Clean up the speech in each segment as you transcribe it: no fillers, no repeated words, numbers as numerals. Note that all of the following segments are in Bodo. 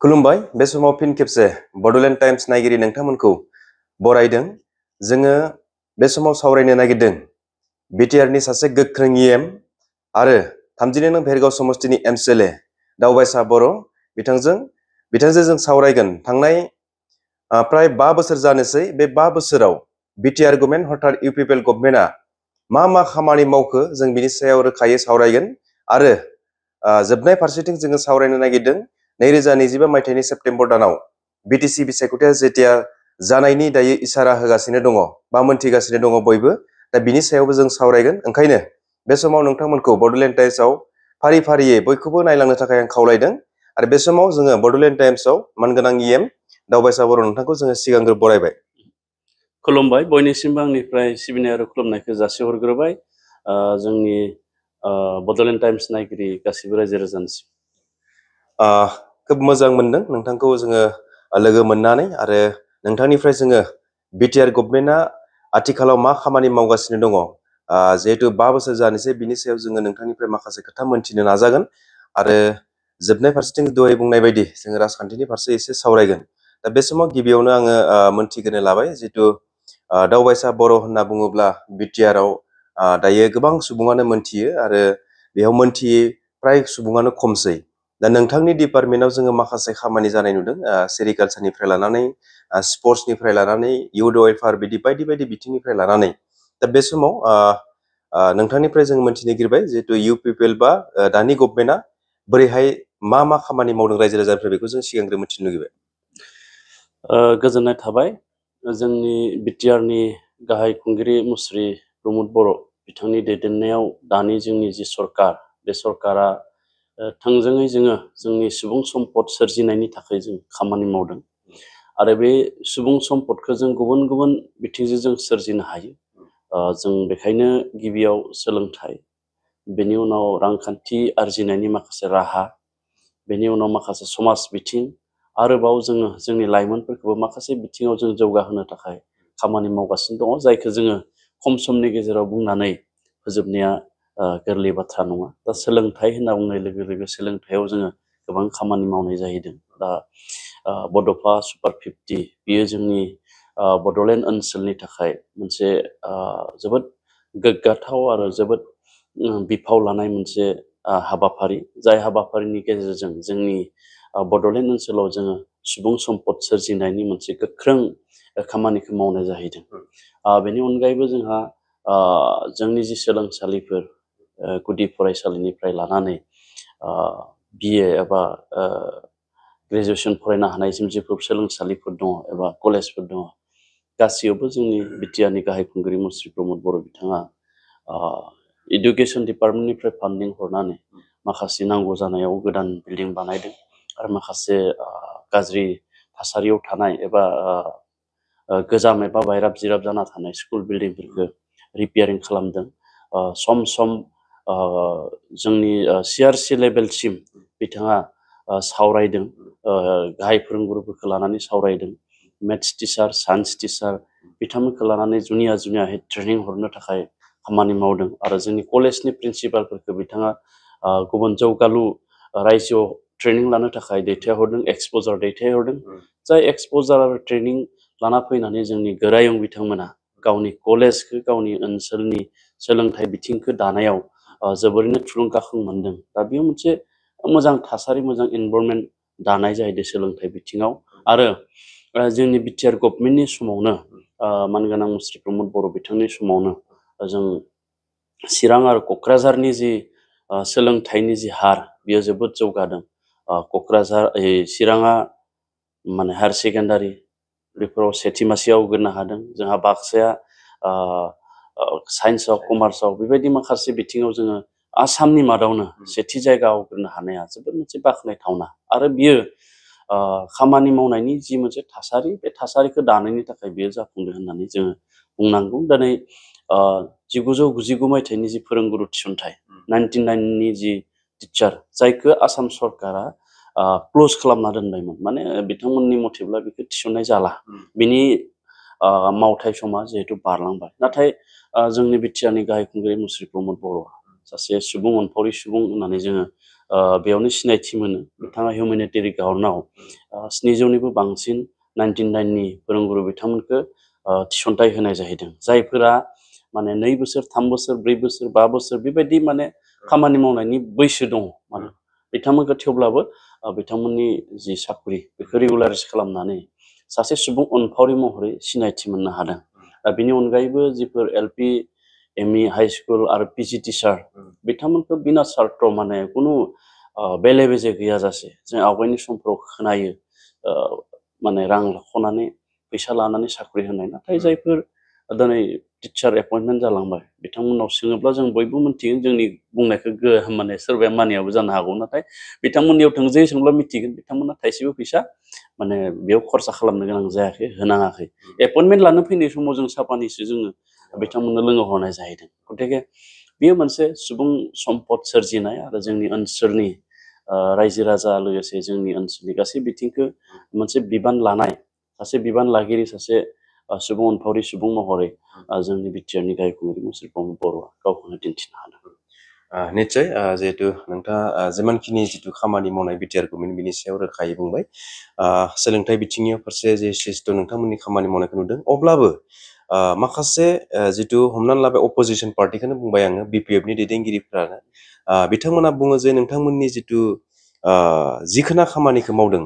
खुलुमबाय बे समाव फिन खेबसे बडलेण्ड टाइम्स नायगिरि नोंथांमोनखौ बरायदों। जोङो बे समाव सावरायनो नागिरदों बिटिआरनि सासे गोख्रों इएम आरो 32 नं भेरगाव समष्टिनि एमसिएलए दावबायसा बर' बिथांजों जों सावरायगोन। थांनाय प्राय 5 बोसोर जानोसै। बे 5 बोसोराव बिटिआर गभर्नमेन्ट हरथात इउपिपिएल गभर्नमेन्टआ मा खामानि मावखो जों बिनि सायाव रोखायै सावरायगोन आरो जोबनाय फारसेथिं जोङो सावरायनो नागिरदों 2025 मायथाइनि सेप्तेम्बर दानाव बिटिसि बिसायख'थिया जेथिया जानायनि दायो इसारा होगासिनो दङ बा मोनथिगासिनो दङ बयबो। दा बिनि सायावबो जों सावरायगोन। ओंखायनो बे समाव नोंथांमोनखौ बडलेण्ड टाइम्सआव फारि-फारियै बयखौबो नायलांनो थाखाय आं खावलायदों। आरो बे समाव जोङो बडलेण्ड टाइम्सआव मानगोनां इएम दावबायसा बर' नोंथांखौ जोङो सिगांग्रो बरायबाय। खुलुमबाय। बयनिसिमबो आंनिफ्राय सिबिनाय आरो खुलुमनायखौ जासिहरग्रोबाय जोंनि बडलेण्ड टाइम्स नायगिरि गासिबो रायजो राजानिसिम। खोब मोजां मोनदों नोंथांखौ जोङो लोगो मोननानै आरो नोंथांनिफ्राय जोङो बिटिआर गभर्नमेन्टआ आथिखालाव मा खामानि मावगासिनो दङ जिहेतु 5 बोसोर जानोसै बिनि सायाव जोङो नोंथांनिफ्राय माखासे खोथा मोनथिनो नाजागोन आरो जोबनाय फारसेथिं दहाय बुंनाय बायदि जोङो राजखान्थिनि फारसे एसे सावरायगोन। दा बे समाव गिबियावनो आङो मोनथिग्रोनो लाबाय जिहेतु दावबायसा बर' होनना बुङोब्ला बिटिआरआव दायो गोबां सुबुङानो मोनथियो आरो बेयाव मोनथियै फ्राय सुबुङानो खमसै। दा नोंथांनि डिपार्टमेन्टआव जोङो माखासे खामानि जानाय नुदों सेरिकालचारनिफ्राय लानानै स्पर्ट्सनिफ्राय लानानै इउथ वेलफेयार बिदि बायदि बायदि बिथिंनिफ्राय लानानै। दा बे समाव नोंथांनिफ्राय जों मोनथिनो नागिरबाय जिहेतु इउपिपिएल बा दानि गभर्नमेन्टआ बोरैहाय मा खामानि मावदों रायजो राजानिफ्राय बेखौ जों सिगांग्रो मिथिनो लुगैबाय। गोजोननाय थाबाय। जोंनि बिटिआरनि गाहाय खुंगिरि मुस्रि प्रमद बर' बिथांनि दैदेननायाव दानि जोंनि जि सरकार, बे सरकारा थोंजोङै जोंनि सुबुं सम्पद सोरजिनायनि थाखाय जों खामानि मावदों आरो बे सुबुं सम्पदखौ जों गुबुन गुबुन बिथिंजों जों सोरजिनो हायो। जों बेखायनो गिबियाव सोलोंथाइ, बेनि उनाव रांखान्थि आरजिनायनि माखासे राहा, बेनि उनाव माखासे समाज बिथिं, आरोबाव जोङो जोंनि लाइमोनफोरखौबो माखासे बिथिङाव जों जौगाहोनो थाखाय खामानि मावगासिनो दङ, जायखौ जोङो खम समनि गेजेराव बुंनानै फोजोबनाया गोरलै बाथ्रा नङा। दा सोलोंथाइ होनना बुंनाय लोगो लोगो सोलोंथाइयाव जोङो गोबां खामानि मावनाय जाहैदों। दा बड'फा सुपार 50 बियो जोंनि बड'लेण्ड ओनसोलनि थाखाय मोनसे जोबोद गोग्गाथाव आरो जोबोद बिफाव लानाय मोनसे हाबाफारि, जाय हाबाफारिनि गेजेरजों जोंनि बड'लेण्ड ओनसोलाव जोङो सुबुं सम्पद सोरजिनायनि मोनसे गोख्रों खामानिखौ मावनाय जाहैदों। बेनि अनगायैबो जोंहा जोंनि जि सोलोंसालिफोर गुदि फरायसालिनिफ्राय लानानै बिए एबा ग्रेजुवेसन फरायनो हानायसिम जेफोर सोलोंसालिफोर दङ एबा कलेजफोर दङ, गासैयावबो जोंनि बिटिआरनि गाहाय खुंगिरि मुस्रि प्रमद बर' बिथाङा इडुकेसन डिपार्टमेन्टनिफ्राय फान्डिं हरनानै माखासे नांगौ जानायाव गोदान बिल्डिं बानायदों आरो माखासे गाज्रि थासारियाव थानाय एबा गोजाम एबा बायराब जिराब जाना थानाय स्कुल बिल्डिंफोरखौ रिपेयारिं खालामदों। सम सम जोंनि CRC लेभेलसिम बिथाङा सावरायदों, गाहाय फोरोंगुरुफोरखौ लानानै सावरायदों, मेथ्स टिचार, साइन्स टिचार बिथांमोनखौ लानानै जुनिया ट्रेनिं हरनो थाखाय खामानि मावदों आरो जोंनि कलेजनि प्रिन्सिपालफोरखौ बिथाङा गुबुन जौगालु रायजोआव ट्रेनिं लानो थाखाय दैथायहरदों, एक्सप'जार दैथायहरदों। जाय एक्सप'जार आरो ट्रेनिं लाना फैनानै जोंनि गोरायुं बिथांमोना गावनि कलेजखौ, गावनि ओनसोलनि सोलोंथाइ बिथिंखौ दानायाव जोबोरैनो थुलुंगाखां मोनदों। दा बेयो मोनसे मोजां थासारि, मोजां इनभारनमेन्ट दानाय जाहैदों सोलोंथाइ बिथिङाव। आरो जोंनि बिटिआर गभर्नमेन्टनि समावनो मानगोनां मुस्रि प्रमद बर' बिथांनि समावनो जों चिरां आरो क'क्राझारनि जि सोलोंथाइनि जि हार, बियो जोबोद जौगादों। चिराङा माने हायार सेकेन्डारि बेफोराव सेथि मासियाव आवग्रिनो हादों। जोंहा बाक्साया साइन्सआव, कमार्सआव बेबायदि माखासे बिथिङाव जोङो आसामनि मादावनो सेथि जायगा आवग्रिनो हानाया जोबोद मोनसे बाख्नायथावना। आरो बियो खामानि मावनायनि जि मोनसे थासारि, बे थासारिखौ दानायनि थाखाय बियो जाफुंदों होननानै जोङो बुंनांगौ। दिनै 1999 मायथाइनि जि फोरोंगुरु थिसनथाइ, 99नि जि टिचार, जायखौ आसाम सरकारा क्ल'ज खालामना दोनबायमोन, माने बिथांमोननि मथेब्ला बेखौ थिसननाय जाला, बिनि मावथाय समा जिहेतु बारलांबाय। नाथाय जोंनि बिटिआरनि गाहाय खुंगिरि मुस्रि प्रमद बर' सासे सुबुं अनफावरि सुबुं होननानै जोङो बेयावनो सिनायथि मोनो बिथाङा हिउमेनिटारि गार्डनाव 700निबो बांसिन 99नि फोरोंगुरु बिथांमोनखौ थिसनथाइ होनाय जाहैदों जायफोरा माने 2 बोसोर 3 बोसोर 4 बोसोर 5 बोसोर बेबायदि माने खामानि मावनायनि बैसो दङ माने बिथांमोनखौ थेवब्लाबो बिथांमोननि जि साख्रि बेखौ रेगुलाराइज खालामनानै सासे सुबुं अनफावरि महरै सिनायथि मोननो हादों दा बेनि अनगायैबो जिफोर एलपि एमइ हाई स्कुल आरो पिजि टिचार बिथांमोनखौ बिना सार्थ माने खुनु बेले बेजे गैयाजासे जों आवगायनि समफ्राव खोनायो माने रां लाख'नानै फैसा लानानै साख्रि होनाय नाथाय जायफोर दिनै टिचार एपइन्टमेन्ट जालांबाय बिथांमोननाव सोङोब्ला जों बयबो मिथिगोन जोंनि बुंनायखौ माने सोरबाया मानियाबो जानो हागौ नाथाय बिथांमोननियाव थोंजोङै सोंब्ला मिथिगोन बिथांमोना थाइसेबो फैसा माने बेयाव खरसा खालामनो गोनां जायाखै होनाङाखै एपइन्टमेन्ट लानो फैनाय समाव जों सापानिसो जोङो बिथांमोननो लोंहोहरनाय जाहैदों गतिके बेयो मोनसे सुबुं सम्पद सोरजिनाय आरो जोंनि ओनसोलनि रायजो राजा लोगोसे जोंनि ओनसोलनि गासै बिथिंखौ मोनसे बिबान लानाय सासे बिबान लागिरि सासे सुबुं अनफावरि सुबुं महरै जोंनि बिटिआरनि गाहाय खुंगिरि मुस्रि प्रमद बर'आ गावखौनो दिन्थिनो हादों निश्चय जिहेतु नोंथाङा जिमानखिनि जिथु खामानि मावनाय बिटिआर गभर्नमेन्ट बिनि सायाव रोखायै बुंबाय सोलोंथाइ बिथिंनि फारसे जे जिथु नोंथांमोननि खामानि मावनायखौ नुदों अब्लाबो माखासे जिथु हमनानै लाबाय अपोजिसन पार्टिखौनो बुंबाय आङो बिपिएफनि दैदेनगिरिफ्रानो बिथांमोना बुङो जे नोंथांमोननि जिथु जिखोना खामानिखौ मावदों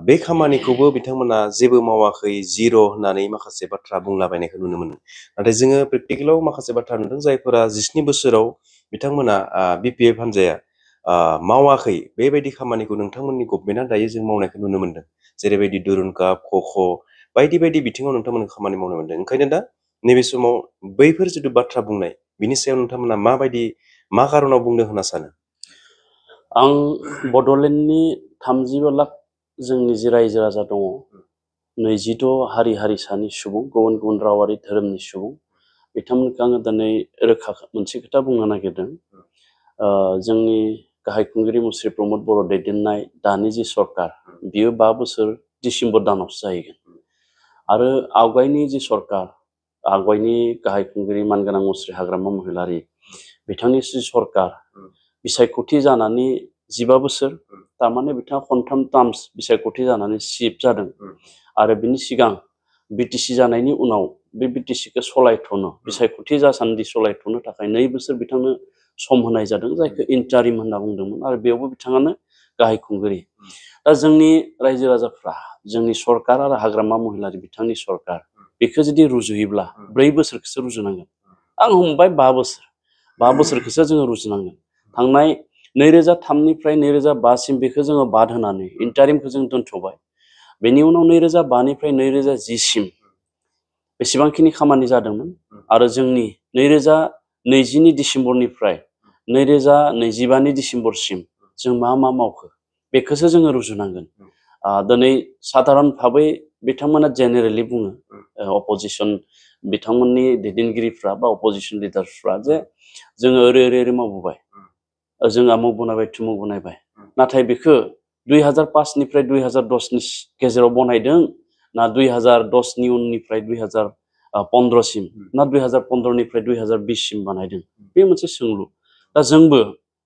बे खामानिखौबो बिथांमोना जेबो मावाखै जिर' होननानै माखासे बाथ्रा बुंलाबायनायखौ नुनो मोनो नाथाय जोङो प्रेक्टिकेलाव माखासे बाथ्रा नुदों जायफोरा 17 बोसोराव बिथांमोना बिपिएफ हान्जाया मावाखै बेबायदि खामानिखौ नोंथांमोननि गभर्नमेन्टआ दायो जों मावनायखौ नुनो मोनदों जेरैबायदि दुरुन काप खख' बायदि बायदि बिथिङाव नोंथांमोनखौ खामानि मावनो मोनदों ओंखायनो दा नैबे समाव बैफोर जिथु बाथ्रा बुंनाय बिनि सायाव नोंथांमोना मा खारनाव बुंदों होनना सानो आं बड'लेण्डनि 35 लाख जोंनि जि रायजो राजा दङ 26 हारि हारिसानि सुबुं गुबुन गुबुन रावारि धोरोमनि सुबुं बिथांमोनखौ आङो दिनै रोखा मोनसे खोथा बुंनो नागिरदों जोंनि गाहाय खुंगिरि मुस्रि प्रमद बर' दैदेननाय दानि जि सरकार बियो 5 बोसोर डिसेम्बर दानावसो जाहैगोन आरो आवगायनि जि सरकार आवगायनि गाहाय खुंगिरि मानगोनां मुस्रि हाग्रामा महिलारि बिथांनि जि सरकार बिसायख'थि जानानै 15 बोसोर थारमाने बिथाङा खनथाम टार्म्स बिसायख'थि जानानै सिफ जादों आरो बिनि सिगां बिटिसि जानायनि उनाव बे बिटिसिखौ सलायथ'नो बिसायख'थि जासान्दि सलायथ'नो थाखाय 2 बोसोर बिथांनो सम होनाय जादों जायखौ इन्टारिम होनना बुंदोंमोन आरो बेयावबो बिथाङानो गाहाय खुंगिरि दा जोंनि रायजो राजाफ्रा जोंनि सरकार आरो हाग्रामा महिलारि बिथांनि सरकार बेखौ जुदि रुजुयोब्ला 4 बोसोरखौसो रुजुनांगोन आं हमबाय 5 बोसोर 5 बोसोरखौसो जोङो रुजुनांगोन थांनाय 2003 निफ्राय 2005 सिम बेखौ जोङो बाद होनानै इन्टारिमखौ जों दोनथ'बाय बेनि उनाव 2005 निफ्राय 2010 सिम बेसेबांखिनि खामानि जादोंमोन आरो जोंनि 2020नि डिसेम्बरनिफ्राय 2025 नि डिसेम्बरसिम जों मा मावखो बेखौसो जोङो रुजुनांगोन दिनै साधारन भाबै बिथांमोना जेनेरेलि बुङो अपोजिसन बिथांमोननि दैदेनगिरिफ्रा बा अपोजिसन लिडार्सफ्रा जे जोङो ओरै मावबोबाय जों आमुक बनायबाय थुमुक बनायबाय नाथाय बेखौ 2005 निफ्राय 2010 नि गेजेराव बनायदों ना 2010 नि उननिफ्राय 2015 सिम ना 2015 निफ्राय 2020 सिम बानायदों बे मोनसे सोंलु दा जोंबो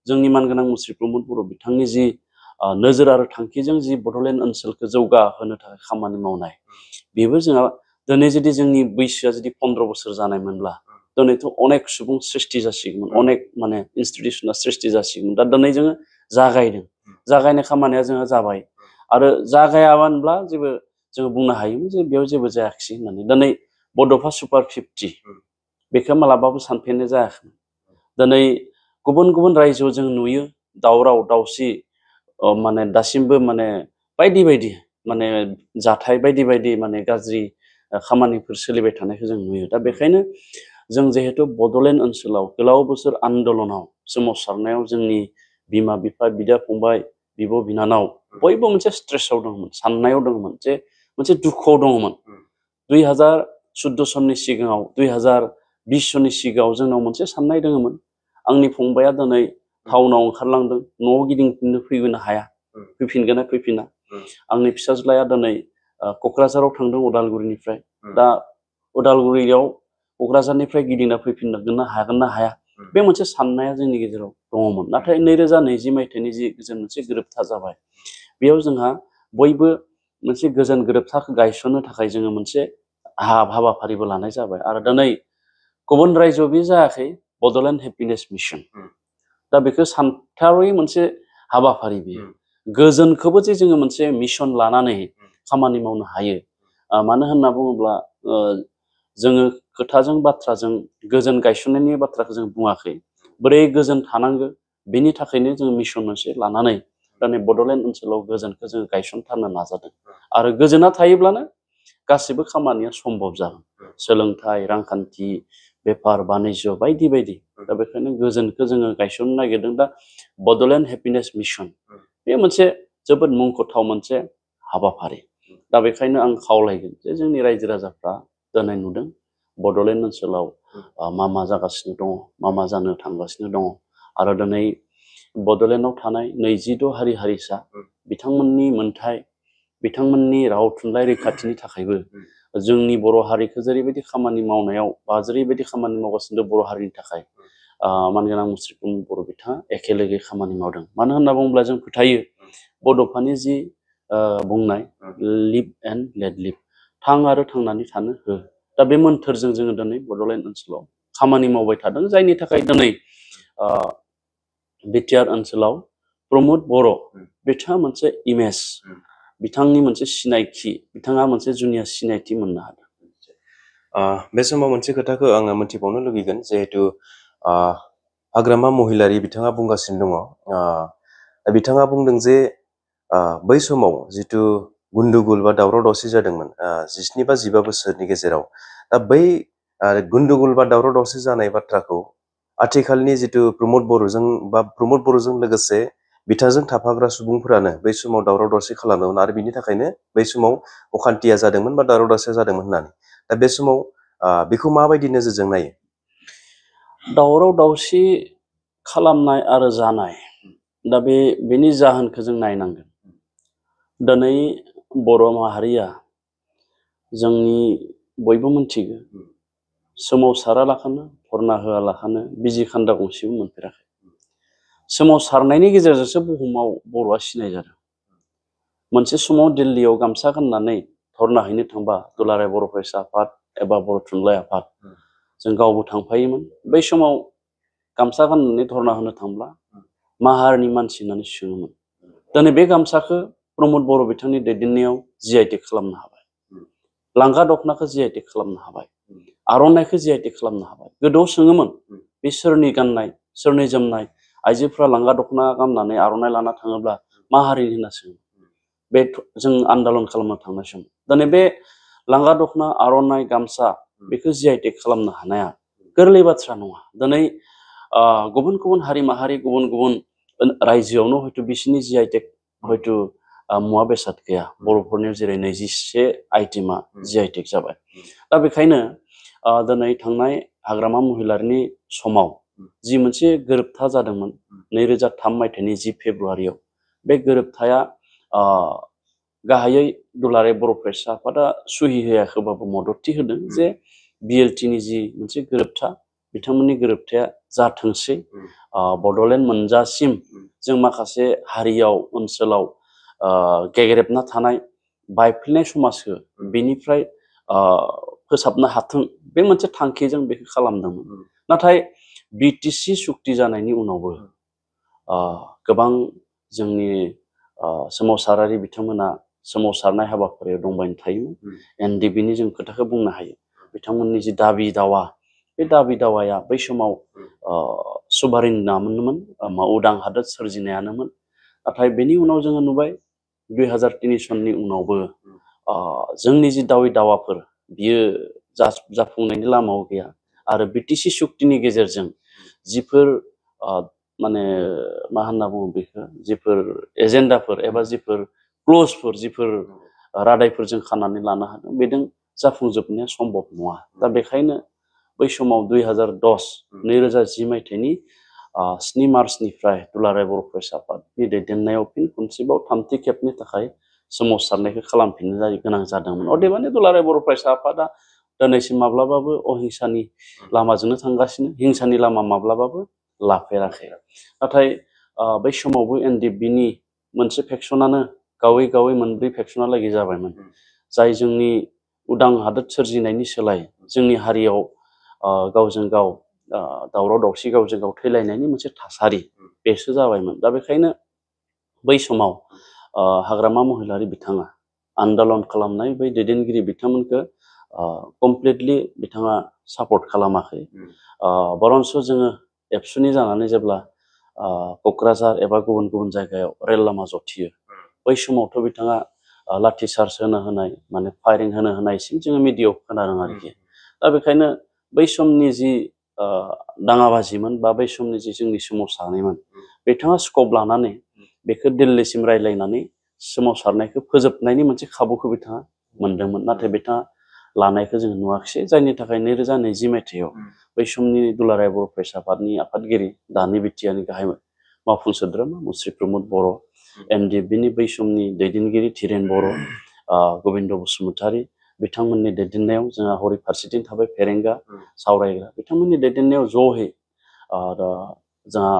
जोंनि मानगोनां मुस्रि प्रमद बर' बिथांनि जि नोजोर आरो थांखिजों जि बड'लेण्ड ओनसोलखौ जौगाहोनो थाखाय खामानि मावनाय बेबो जोंहा दिनै जुदि जोंनि बैसोआ जुदि 15 बोसोर जानायमोनब्ला दिनैथ' अनेक सुबुं सृष्टि जासिगौमोन अनेक माने इन्स्टिटिउसना सृष्टि जासिगौमोन दा दिनै जोङो जागायदों जागायनाय खामानिया जोंहा जाबाय आरो जागायामोनब्ला जेबो जोङो बुंनो हायोमोन जे बेयाव जेबो जायाखिसै होननानै दिनै बड'फा सुपार 50 बेखौ मालाबाबो सानफेरनाय जायाखैमोन दिनै गुबुन गुबुन रायजोआव जों नुयो दावराव दावसि माने दासिमबो माने बायदि बायदि माने जाथाय बायदि बायदि माने गाज्रि खामानिफोर सोलिबाय थानायखौ जों नुयो दा बेखायनो जों जिहेतु बड'लेण्ड ओनसोलाव गोलाव बोसोर आन्दलनाव सोमावसारनायाव जोंनि बिमा बिफा बिदा फंबाय बिब' बिनानाव बयबो मोनसे स्ट्रेसआव दंमोन साननायाव दंमोन जे मोनसे दुखुआव दंमोन 2014 सननि सिगाङाव 2020 सननि सिगाङाव जोंनाव मोनसे साननाय दङमोन आंनि फंबाया दिनै टाउनाव ओंखारलांदों न'आव गिदिंफिननो फैनो हाया फैफिनगोन ना फैफिना आंनि फिसाज्लाया दिनै क'क्राझाराव थांदों उदालगुरिनिफ्राय दा उदालगुरियाव क'क्राझारनिफ्राय गिदिंना फैफिनगोन ना हाया बे मोनसे साननाया जोंनि गेजेराव दङमोन। नाथाय 2020 मायथाइनि जि गोजोन मोनसे गोरोबथा जाबाय, बेयाव जोंहा बयबो मोनसे गोजोन गोरोबथाखौ गायसननो थाखाय जोङो मोनसे हाबाफारिबो लानाय जाबाय। आरो दिनै गुबुन रायजोआव बे जायाखै, बड'लेण्ड हेपिनेस मिशन। दा बेखौ सानथावै मोनसे हाबाफारि बियो। गोजोनखौबो जे जोङो मोनसे मिशन लानानै खामानि मावनो हायो। मानो होनना बुङोब्ला जोङो खोथाजों बाथ्राजों गोजोन गायसननायनि बाथ्राखौ जों बुङाखै। बोरै गोजोन थानांगौ बेनि थाखायनो जोङो मिशन मोनसे लानानै दिनै बड'लेण्ड ओनसोलाव गोजोनखौ जोङो गायसनथारनो नाजादों। आरो गोजोना थायोब्लानो गासिबो खामानिया सम्भब जागोन। सोलोंथाइ, रांखान्थि, बेफार बानिज्य बायदि बायदि। दा बेखायनो गोजोनखौ जोङो गायसननो नागिरदों। दा बड'लेण्ड हेपिनेस मिशन बे मोनसे जोबोद मुंख'थाव मोनसे हाबाफारि। दा बेखायनो आं खावलायगोन जे जोंनि रायजो राजाफ्रा दिनै नुदों बड'लेण्ड ओनसोलाव मा जागासिनो दङ, मा जानो थांगासिनो दङ। आरो दिनै बड'लेण्डआव थानाय 22 हारि हारिसा बिथांमोननि मोन्थाय, बिथांमोननि राव थुनलाइ रैखाथिनि थाखायबो जोंनि बर' हारिखौ जेरैबायदि खामानि मावनायाव बा जेरैबायदि खामानि मावगासिनो बर' हारिनि थाखाय मानगोनां मुस्रि प्रमद बर' बिथाङा एखेलोगोयै खामानि मावदों। मानो होनना बुङोब्ला जों फोथायो बड'फानि जि बुंनाय लिभ एन्ड लेट लिभ, थां आरो थांनानै थानो हो। दा बे मोन्थोरजों जोङो दिनै बड'लेण्ड ओनसोलाव खामानि मावबाय थादों। जायनि थाखाय दिनै बिटिआर ओनसोलाव प्रमद बर' बिथाङा मोनसे इमेज, बिथांनि मोनसे सिनायथि, बिथाङा मोनसे जुनिया सिनायथि मोननो हादों। बे समाव मोनसे खोथाखौ आङो मोनथिबावनो लुगैगोन, जिहेतु हाग्रामा महिलारि बिथाङा बुंगासिनो दङ। बिथाङा बुंदों जे बै समाव जिथु गुन्डुगुल बा दावराव दावसि जादोंमोन 17 बा 15 बोसोरनि गेजेराव, दा बै गुन्डुगुल बा दावराव दावसि जानाय बाथ्राखौ आथिखालनि जिथु प्रमद बर'जों लोगोसे बिथांजों थाफाग्रा सुबुंफोरानो बै समाव दावराव दावसि खालामदोंमोन आरो बिनि थाखायनो बै समाव अखान्थिया जादोंमोन बा दावराव दावसिया जादोंमोन होननानै। दा बे समाव बेखौ माबायदि नोजोरजों नायो? दावराव दावसि खालामनाय आरो जानाय, दा बेनि जाहोनखौ जों नायनांगोन। दिनै बर' माहारिया जोंनि बयबो मिथिगौ सोमावसारालाखानो, धरना होआलाखानो बिजि खान्दा गंसेबो मोनफेराखै। सोमावसारनायनि गेजेरजोंसो बुहुमाव बर'आ सिनाय जादों। मोनसे समाव दिल्लीयाव गामसा गाननानै धरना हैनो थांबा दुलाराय बर' फरायसा आफाद एबा बर' थुनलाइ आफाद जों गावबो थांफायोमोन। बै समाव गामसा गाननानै धरना होनो थांब्ला मा हारिनि मानसि होननानै सोङोमोन। दिनै बे गामसाखौ प्रमद बर' बिथांनि दैदेननायाव GI टेग खालामनो हाबाय, लांगा दखनाखौ GI टेग खालामनो हाबाय, आर'नाइखौ GI टेग खालामनो हाबाय। गोदोआव सोङोमोन बे सोरनि गाननाय, सोरनि जोमनाय, आइजोफ्रा लांगा दखना गाननानै आर'नाइ लाना थाङोब्ला मा हारिनि होनना सोङो। बे जों आन्दालन खालामनो थांनाय समाव दिनै बे लांगा दखना, आर'नाइ, गामसा बेखौ GI टेग खालामनो हानाया गोरलै बाथ्रा नङा। दिनै गुबुन गुबुन हारि माहारि, गुबुन गुबुन रायजोआवनो हयथ' बिसिनि GI टेग हयथ' मुवा बेसाद गैया। बर'फोरनियाव जेरै 21 आइटेमा GI टेग जाबाय। दा बेखायनो दिनै थांनाय हाग्रामा महिलारिनि समाव जि मोनसे गोरोबथा जादोंमोन 2003 मायथाइनि 10 फेब्रुआरियाव, बे गोरोबथाया गाहायै दुलाराय बर' फरायसा आफादा सहि होयाखैबाबो मददथि होदों जे BLTनि जि मोनसे गोरोबथा, बिथांमोननि गोरोबथाया जाथोंसै। बड'लेण्ड मोनजासिम जों माखासे हारियाव, ओनसोलाव गेग्रेबना थानाय बायफ्लेनाय समाजखौ बेनिफ्राय फोसाबनो हाथों, बे मोनसे थांखिजों बेखौ खालामदोंमोन। नाथाय BTC सुक्ति जानायनि उनावबो गोबां जोंनि सोमावसारारि बिथांमोना सोमावसारनाय हाबाफारियाव दंबायनो थायोमोन। NDBनि जों खोथाखौ बुंनो हायो। बिथांमोननि जि दाबि दावा, बे दाबि दावाया बै समाव सुभारिन नामोनमोन, उदां हादोर सोरजिनायानोमोन। नाथाय बेनि उनाव जोङो नुबाय 2003 सननि उनावबो जोंनि जि दाबि दावाफोर बियो जाफुंनायनि लामायाव गैया। आरो BTC सुक्तिनि गेजेरजों जिफोर माने मा होनना बुङो बेखौ, जिफोर एजेन्डाफोर एबा जिफोर क्लजफोर, जिफोर रादायफोर जों खानानै लानो हादों, बेजों जाफुंजोबनाया सम्भब नङा। दा बेखायनो बै समाव 2010 मायथाइनि 7 मार्चनिफ्राय दुलाराय बर' फरायसा आफादनि दैदेननायाव फिन खनसेबाव थामथि खेबनि थाखाय सोमावसारनायखौ खालामफिननो गोनां जादोंमोन। अदेबानि दुलाराय बर' फरायसा आफादा दिनैसिम माब्लाबाबो अहिंसानि लामाजोंनो थांगासिनो, हिंसानि लामा माब्लाबाबो लाफेराखै। नाथाय बै समावबो NDFB-नि मोनसे फेक्सनानो गावै गावै मोनब्रै फेक्सनालागै जाबायमोन, जाय जोंनि उदां हादोर सोरजिनायनि सोलाय जोंनि हारियाव गावजों गाव दावराव दावसि, गावजों गाव थैलायनायनि मोनसे थासारि बेसो जाबायमोन। दा बेखायनो बै समाव हाग्रामा महिलारि बिथाङा आन्दलन खालामनाय बै दैदेनगिरि बिथांमोनखौ कमप्लिटलि बिथाङा सापर्ट खालामाखै। बरन्स जोङो एबसुनि जानानै जेब्ला क'क्राझार एबा गुबुन गुबुन जायगायाव रेल लामा जथियो, बै समावथ' बिथाङा लाठि चार्ज होनाय माने फायारिं होनायसिम जोङो मिडियायाव खोनादों आरोखि। दा बेखायनो बै समनि जि दाङाबाजिमोन बा बै समनि जि जोंनि सोमावसारनायमोन, बिथाङा स्कप लानानै बेखौ दिल्लीसिम रायज्लायनानै सोमावसारनायखौ फोजोबनायनि मोनसे खाबुखौ बिथाङा मोनदोंमोन, नाथाय बिथाङा लानायखौ जों नुवाखिसै। जायनि थाखाय 2020 मायथाइयाव बै समनि दुलाराय बर' फरायसा आफादनि आफादगिरि, दानि बिटिआरनि गाहाय मावफुं सोद्रोमा मुस्रि प्रमद बर', NDFB-नि बै समनि दैदेनगिरि धीरेन बर', गबिन्द बसुमतारी बिथांमोननि दैदेननायाव जोंहा हरै फारसेथिं थाबाय फेरेंगा सावरायग्रा, बिथांमोननि दैदेननायाव ज'है जोंहा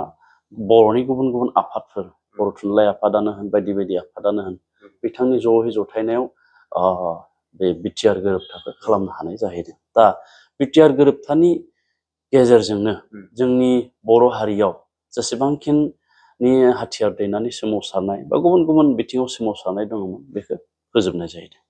बर'नि गुबुन गुबुन आफादफोर, बर' थुनलाइ आफादानो होन, बायदि बायदि आफादानो होन, बिथांनि ज'है जथायनायाव बे बिटिआर गोरोबथाखौ खालामनो हानाय जाहैदों। दा बिटिआर गोरोबथानि गेजेरजोंनो जोंनि बर' हारियाव जेसेबांखिनि हाथियार दैनानै सोमावसारनाय बा गुबुन गुबुन बिथिङाव सोमावसारनाय दङमोन, बेखौ फोजोबनाय जाहैदों।